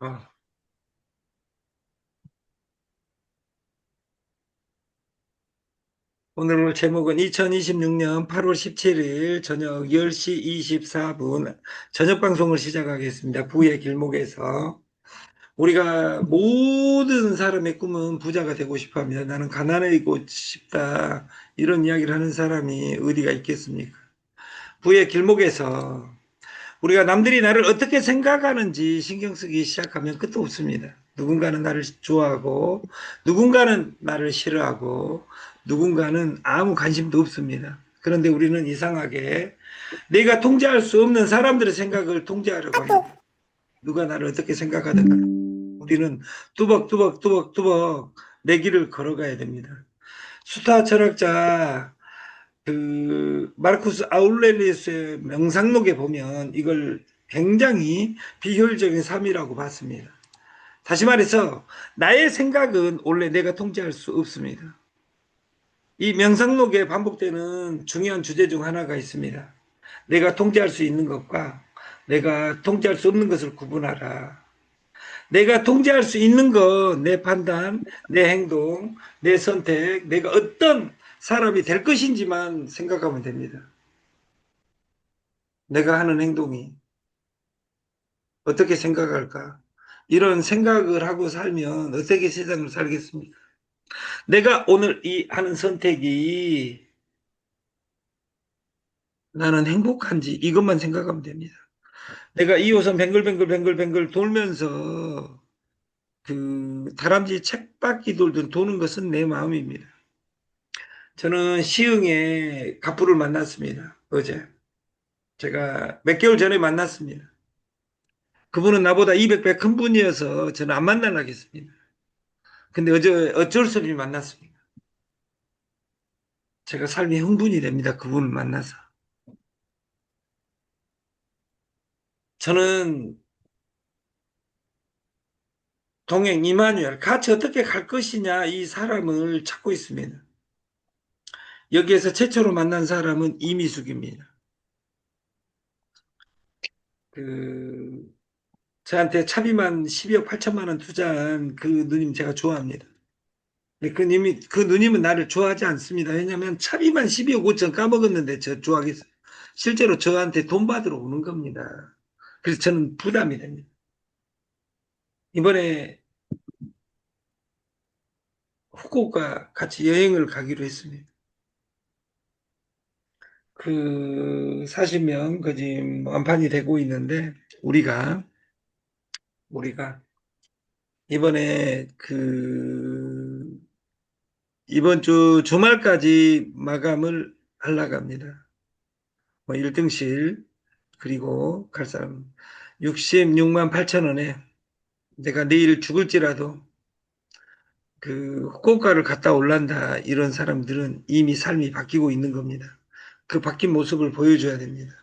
어. 오늘 제목은 2026년 8월 17일 저녁 10시 24분 저녁 방송을 시작하겠습니다. 부의 길목에서 우리가 모든 사람의 꿈은 부자가 되고 싶어 합니다. 나는 가난해지고 싶다. 이런 이야기를 하는 사람이 어디가 있겠습니까? 부의 길목에서 우리가 남들이 나를 어떻게 생각하는지 신경 쓰기 시작하면 끝도 없습니다. 누군가는 나를 좋아하고, 누군가는 나를 싫어하고, 누군가는 아무 관심도 없습니다. 그런데 우리는 이상하게 내가 통제할 수 없는 사람들의 생각을 통제하려고 합니다. 누가 나를 어떻게 생각하든가 우리는 뚜벅뚜벅뚜벅뚜벅 내 길을 걸어가야 됩니다. 수타 철학자 마르쿠스 아울렐리우스의 명상록에 보면 이걸 굉장히 비효율적인 삶이라고 봤습니다. 다시 말해서 나의 생각은 원래 내가 통제할 수 없습니다. 이 명상록에 반복되는 중요한 주제 중 하나가 있습니다. 내가 통제할 수 있는 것과 내가 통제할 수 없는 것을 구분하라. 내가 통제할 수 있는 것, 내 판단, 내 행동, 내 선택, 내가 어떤 사람이 될 것인지만 생각하면 됩니다. 내가 하는 행동이 어떻게 생각할까? 이런 생각을 하고 살면 어떻게 세상을 살겠습니까? 내가 오늘 이 하는 선택이 나는 행복한지 이것만 생각하면 됩니다. 내가 2호선 뱅글뱅글 돌면서 다람쥐 책바퀴 돌듯 도는 것은 내 마음입니다. 저는 시흥에 갑부를 만났습니다. 어제. 제가 몇 개월 전에 만났습니다. 그분은 나보다 200배 큰 분이어서 저는 안 만나려겠습니다. 근데 어제 어쩔 수 없이 만났습니다. 제가 삶이 흥분이 됩니다. 그분을 만나서. 저는 동행 이마누엘 같이 어떻게 갈 것이냐 이 사람을 찾고 있습니다. 여기에서 최초로 만난 사람은 이미숙입니다. 그 저한테 차비만 12억 8천만 원 투자한 그 누님 제가 좋아합니다. 근데 그 누님은 나를 좋아하지 않습니다. 왜냐하면 차비만 12억 5천 까먹었는데 저 좋아하겠어요. 실제로 저한테 돈 받으러 오는 겁니다. 그래서 저는 부담이 됩니다. 이번에 후쿠오카 같이 여행을 가기로 했습니다. 40명 그 지금 완판이 되고 있는데 우리가 이번에 이번 주 주말까지 마감을 하려고 합니다. 뭐 1등실 그리고 갈 사람 66만 8천 원에 내가 내일 죽을지라도 후쿠오카를 갔다 올란다 이런 사람들은 이미 삶이 바뀌고 있는 겁니다. 그 바뀐 모습을 보여줘야 됩니다.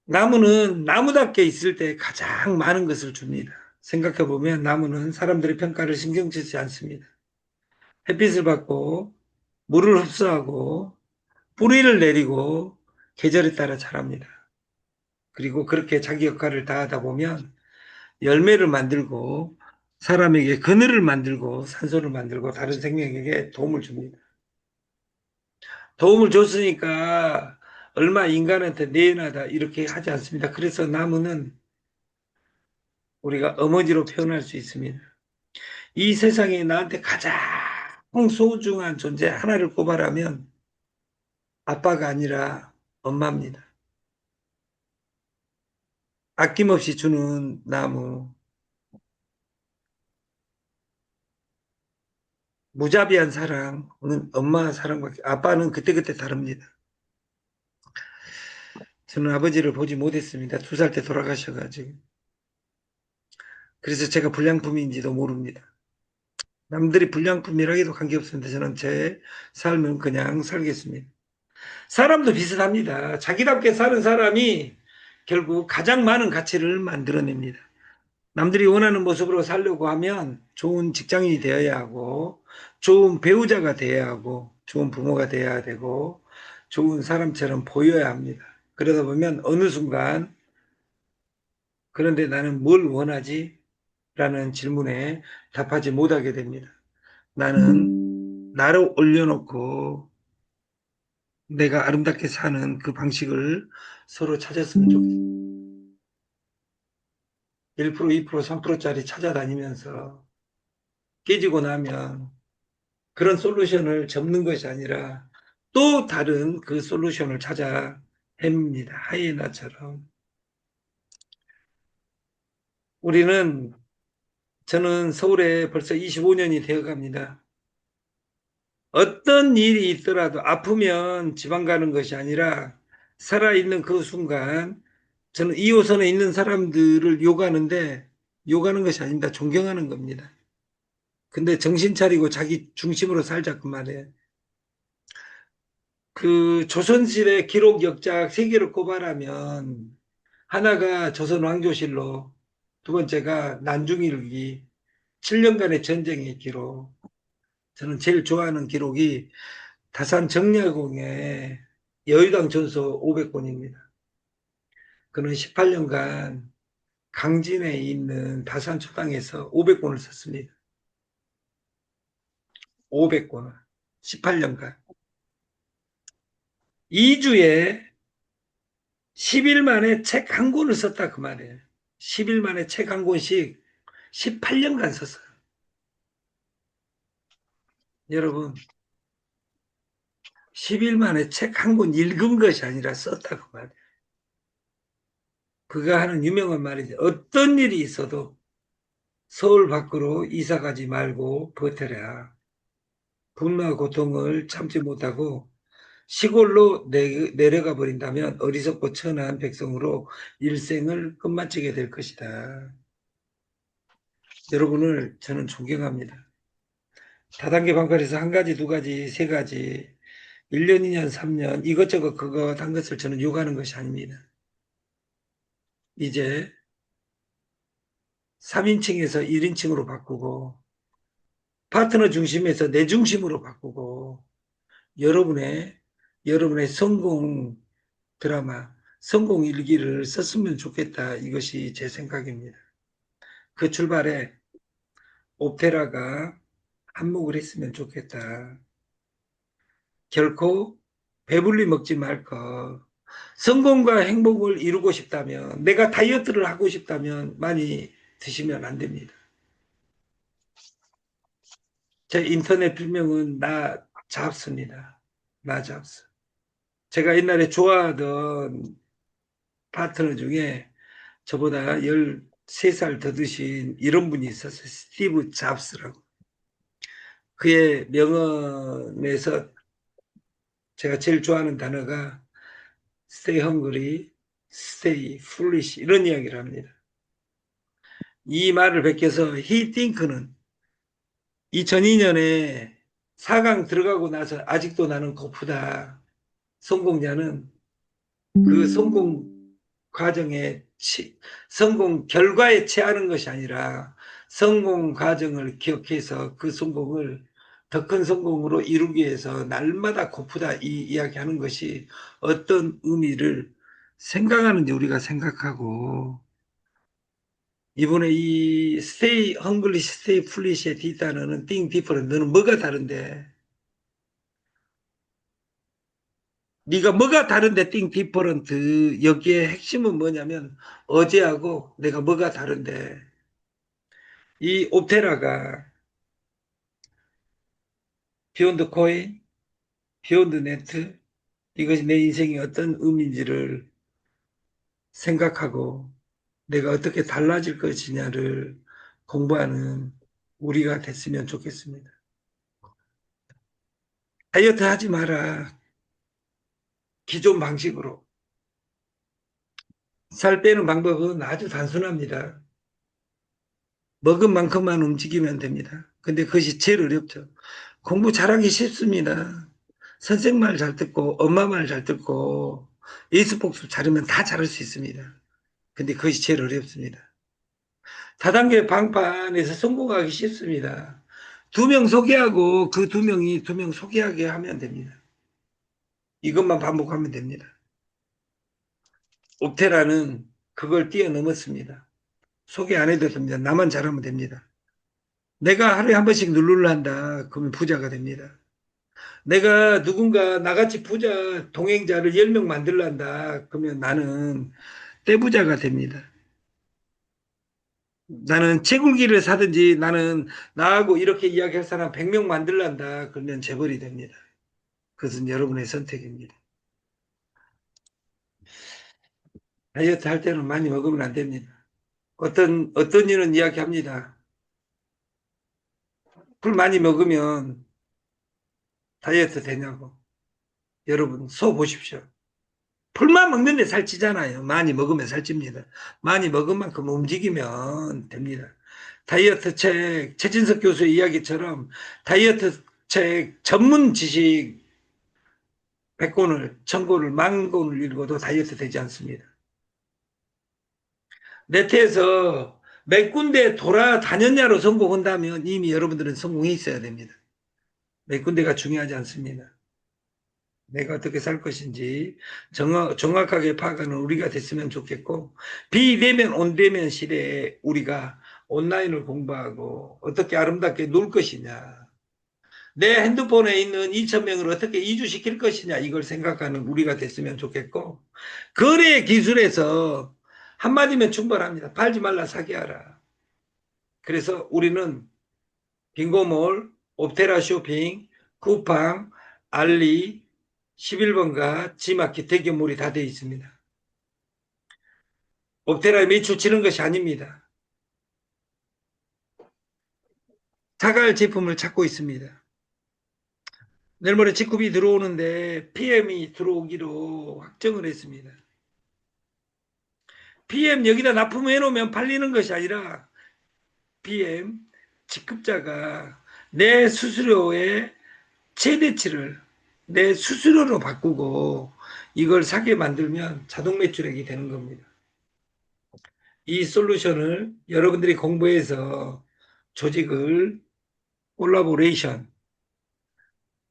나무는 나무답게 있을 때 가장 많은 것을 줍니다. 생각해 보면 나무는 사람들의 평가를 신경 쓰지 않습니다. 햇빛을 받고 물을 흡수하고 뿌리를 내리고 계절에 따라 자랍니다. 그리고 그렇게 자기 역할을 다하다 보면 열매를 만들고 사람에게 그늘을 만들고 산소를 만들고 다른 생명에게 도움을 줍니다. 도움을 줬으니까 얼마 인간한테 내어나다 이렇게 하지 않습니다. 그래서 나무는 우리가 어머니로 표현할 수 있습니다. 이 세상에 나한테 가장 소중한 존재 하나를 꼽아라면 아빠가 아니라 엄마입니다. 아낌없이 주는 나무, 무자비한 사랑은 엄마 사랑밖에, 아빠는 그때그때 다릅니다. 저는 아버지를 보지 못했습니다. 2살 때 돌아가셔가지고. 그래서 제가 불량품인지도 모릅니다. 남들이 불량품이라 해도 관계없습니다. 저는 제 삶은 그냥 살겠습니다. 사람도 비슷합니다. 자기답게 사는 사람이 결국 가장 많은 가치를 만들어냅니다. 남들이 원하는 모습으로 살려고 하면 좋은 직장인이 되어야 하고, 좋은 배우자가 되어야 하고, 좋은 부모가 되어야 되고, 좋은 사람처럼 보여야 합니다. 그러다 보면 어느 순간 그런데 나는 뭘 원하지? 라는 질문에 답하지 못하게 됩니다. 나는 나를 올려놓고 내가 아름답게 사는 그 방식을 서로 찾았으면 좋겠어요. 1%, 2%, 3%짜리 찾아다니면서 깨지고 나면 그런 솔루션을 접는 것이 아니라 또 다른 그 솔루션을 찾아 헤맵니다. 하이에나처럼. 우리는, 저는 서울에 벌써 25년이 되어 갑니다. 어떤 일이 있더라도 아프면 지방 가는 것이 아니라 살아있는 그 순간 저는 2호선에 있는 사람들을 욕하는데 욕하는 것이 아닙니다. 존경하는 겁니다. 근데 정신 차리고 자기 중심으로 살자 그 말이에요. 그 조선시대 기록 역작 세 개를 꼽아라면 하나가 조선 왕조실록, 두 번째가 난중일기, 7년간의 전쟁의 기록. 저는 제일 좋아하는 기록이 다산 정약용의 여의당 전서 500권입니다. 그는 18년간 강진에 있는 다산 초당에서 500권을 썼습니다. 500권을 18년간 2주에 10일 만에 책 한 권을 썼다 그 말이에요. 10일 만에 책 한 권씩 18년간 썼어요. 여러분, 10일 만에 책 한 권 읽은 것이 아니라 썼다 그 말이에요. 그가 하는 유명한 말이죠. 어떤 일이 있어도 서울 밖으로 이사 가지 말고 버텨라. 분노와 고통을 참지 못하고 시골로 내려가 버린다면 어리석고 천한 백성으로 일생을 끝마치게 될 것이다. 여러분을 저는 존경합니다. 다단계 방파에서 한 가지, 두 가지, 세 가지, 1년, 2년, 3년 이것저것 그거 한 것을 저는 요구하는 것이 아닙니다. 이제 3인칭에서 1인칭으로 바꾸고 파트너 중심에서 내 중심으로 바꾸고 여러분의 성공 드라마, 성공 일기를 썼으면 좋겠다. 이것이 제 생각입니다. 그 출발에 옵테라가 한몫을 했으면 좋겠다. 결코 배불리 먹지 말 것. 성공과 행복을 이루고 싶다면, 내가 다이어트를 하고 싶다면 많이 드시면 안 됩니다. 제 인터넷 필명은 나 잡스입니다. 나 잡스. 제가 옛날에 좋아하던 파트너 중에 저보다 13살 더 드신 이런 분이 있었어요. 스티브 잡스라고. 그의 명언에서 제가 제일 좋아하는 단어가 stay hungry, stay foolish 이런 이야기를 합니다. 이 말을 베껴서 he think는 2002년에 4강 들어가고 나서 아직도 나는 고프다. 성공자는 그 성공 과정에 성공 결과에 취하는 것이 아니라 성공 과정을 기억해서 그 성공을 더 큰 성공으로 이루기 위해서 날마다 고프다 이 이야기하는 것이 어떤 의미를 생각하는지 우리가 생각하고 이번에 이 stay hungry, stay foolish의 뒷단어는 think different. 너는 뭐가 다른데? 네가 뭐가 다른데 think different. 여기에 핵심은 뭐냐면 어제하고 내가 뭐가 다른데 이 옵테라가 비욘드 코인, 비욘드 네트 이것이 내 인생에 어떤 의미인지를 생각하고 내가 어떻게 달라질 것이냐를 공부하는 우리가 됐으면 좋겠습니다. 다이어트 하지 마라. 기존 방식으로. 살 빼는 방법은 아주 단순합니다. 먹은 만큼만 움직이면 됩니다. 근데 그것이 제일 어렵죠. 공부 잘하기 쉽습니다. 선생 말 잘 듣고 엄마 말 잘 듣고 에이스복습 잘하면 다 잘할 수 있습니다. 근데 그것이 제일 어렵습니다. 다단계 방판에서 성공하기 쉽습니다. 2명 소개하고 그 2명이 2명 소개하게 하면 됩니다. 이것만 반복하면 됩니다. 옵테라는 그걸 뛰어넘었습니다. 소개 안 해도 됩니다. 나만 잘하면 됩니다. 내가 하루에 한 번씩 누르를 한다. 그러면 부자가 됩니다. 내가 누군가 나같이 부자 동행자를 10명 만들란다. 그러면 나는 떼부자가 됩니다. 나는 채굴기를 사든지 나는 나하고 이렇게 이야기할 사람 100명 만들란다. 그러면 재벌이 됩니다. 그것은 여러분의 선택입니다. 다이어트 할 때는 많이 먹으면 안 됩니다. 어떤 이는 이야기합니다. 풀 많이 먹으면 다이어트 되냐고. 여러분, 소 보십시오. 풀만 먹는데 살찌잖아요. 많이 먹으면 살찝니다. 많이 먹은 만큼 움직이면 됩니다. 다이어트 책, 최진석 교수의 이야기처럼 다이어트 책 전문 지식 100권을, 1000권을, 10,000권을 읽어도 다이어트 되지 않습니다. 네트에서 몇 군데 돌아다녔냐로 성공한다면 이미 여러분들은 성공해 있어야 됩니다. 몇 군데가 중요하지 않습니다. 내가 어떻게 살 것인지 정확하게 파악하는 우리가 됐으면 좋겠고, 비대면 온대면 시대에 우리가 온라인을 공부하고 어떻게 아름답게 놀 것이냐, 내 핸드폰에 있는 2,000명을 어떻게 이주시킬 것이냐, 이걸 생각하는 우리가 됐으면 좋겠고, 거래 기술에서 한마디면 충분합니다. 팔지 말라 사기하라. 그래서 우리는 빙고몰, 옵테라 쇼핑, 쿠팡, 알리, 11번가, 지마켓 대규모리 다 되어 있습니다. 옵테라에 매출 치는 것이 아닙니다. 자갈 제품을 찾고 있습니다. 내일 모레 직급이 들어오는데 PM이 들어오기로 확정을 했습니다. PM 여기다 납품해 놓으면 팔리는 것이 아니라 PM 직급자가 내 수수료의 최대치를 내 수수료로 바꾸고 이걸 사게 만들면 자동 매출액이 되는 겁니다. 이 솔루션을 여러분들이 공부해서 조직을 콜라보레이션,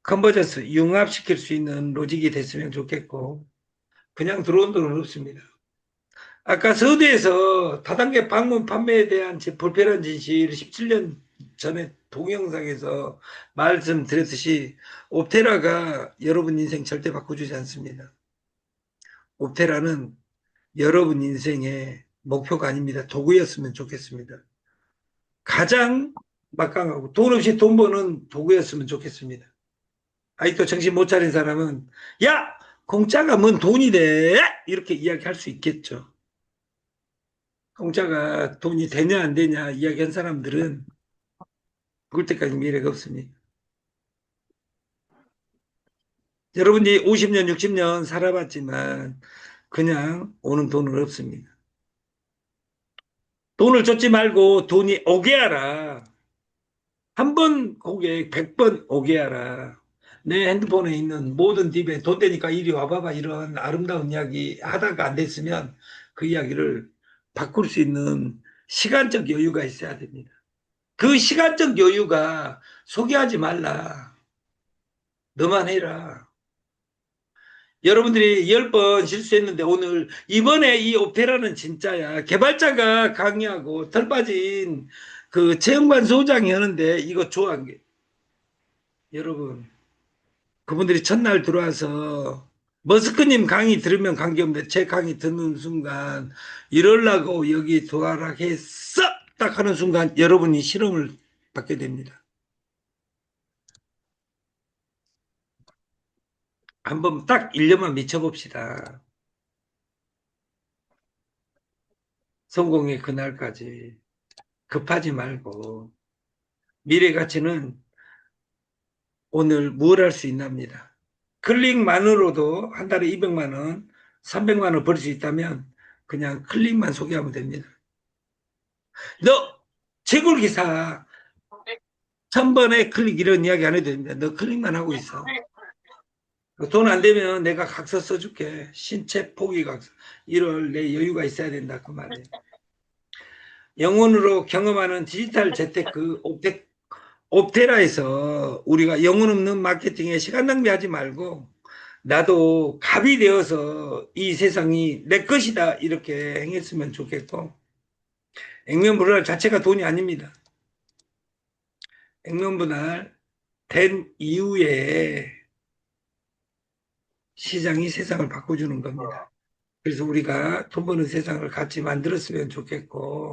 컨버전스, 융합시킬 수 있는 로직이 됐으면 좋겠고, 그냥 들어온 돈은 없습니다. 아까 서대에서 다단계 방문 판매에 대한 불편한 진실 17년 전에 동영상에서 말씀드렸듯이 옵테라가 여러분 인생 절대 바꿔주지 않습니다. 옵테라는 여러분 인생의 목표가 아닙니다. 도구였으면 좋겠습니다. 가장 막강하고 돈 없이 돈 버는 도구였으면 좋겠습니다. 아직도 정신 못 차린 사람은 야! 공짜가 뭔 돈이 돼? 이렇게 이야기할 수 있겠죠. 공짜가 돈이 되냐 안 되냐 이야기한 사람들은 죽을 때까지 미래가 없습니다. 여러분이 50년, 60년 살아봤지만 그냥 오는 돈은 없습니다. 돈을 쫓지 말고 돈이 오게 하라. 한 번 고객 100번 오게 하라. 내 핸드폰에 있는 모든 딥에 돈 되니까 이리 와봐봐 이런 아름다운 이야기 하다가 안 됐으면 그 이야기를 바꿀 수 있는 시간적 여유가 있어야 됩니다. 그 시간적 여유가 소개하지 말라. 너만 해라. 여러분들이 10번 실수했는데 오늘 이번에 이 옵테라는 진짜야. 개발자가 강의하고 털 빠진 그 채용관 소장이 하는데 이거 좋아한 게 여러분 그분들이 첫날 들어와서 머스크님 강의 들으면 관계없는데 제 강의 듣는 순간 이럴라고 여기 도와라했어 딱 하는 순간 여러분이 실험을 받게 됩니다. 한번 딱 1년만 미쳐봅시다. 성공의 그날까지 급하지 말고 미래 가치는 오늘 뭘 할 수 있납니다. 클릭만으로도 한 달에 200만 원, 300만 원 벌 수 있다면 그냥 클릭만 소개하면 됩니다. 너 채굴 기사 1000번에 클릭 이런 이야기 안 해도 됩니다. 너 클릭만 하고 있어. 돈 안 되면 내가 각서 써줄게. 신체 포기 각서. 1월 내 여유가 있어야 된다 그 말이에요. 영혼으로 경험하는 디지털 재테크 옵테라에서 우리가 영혼 없는 마케팅에 시간 낭비하지 말고 나도 갑이 되어서 이 세상이 내 것이다 이렇게 행했으면 좋겠고, 액면분할 자체가 돈이 아닙니다. 액면분할 된 이후에 시장이 세상을 바꿔주는 겁니다. 그래서 우리가 돈 버는 세상을 같이 만들었으면 좋겠고,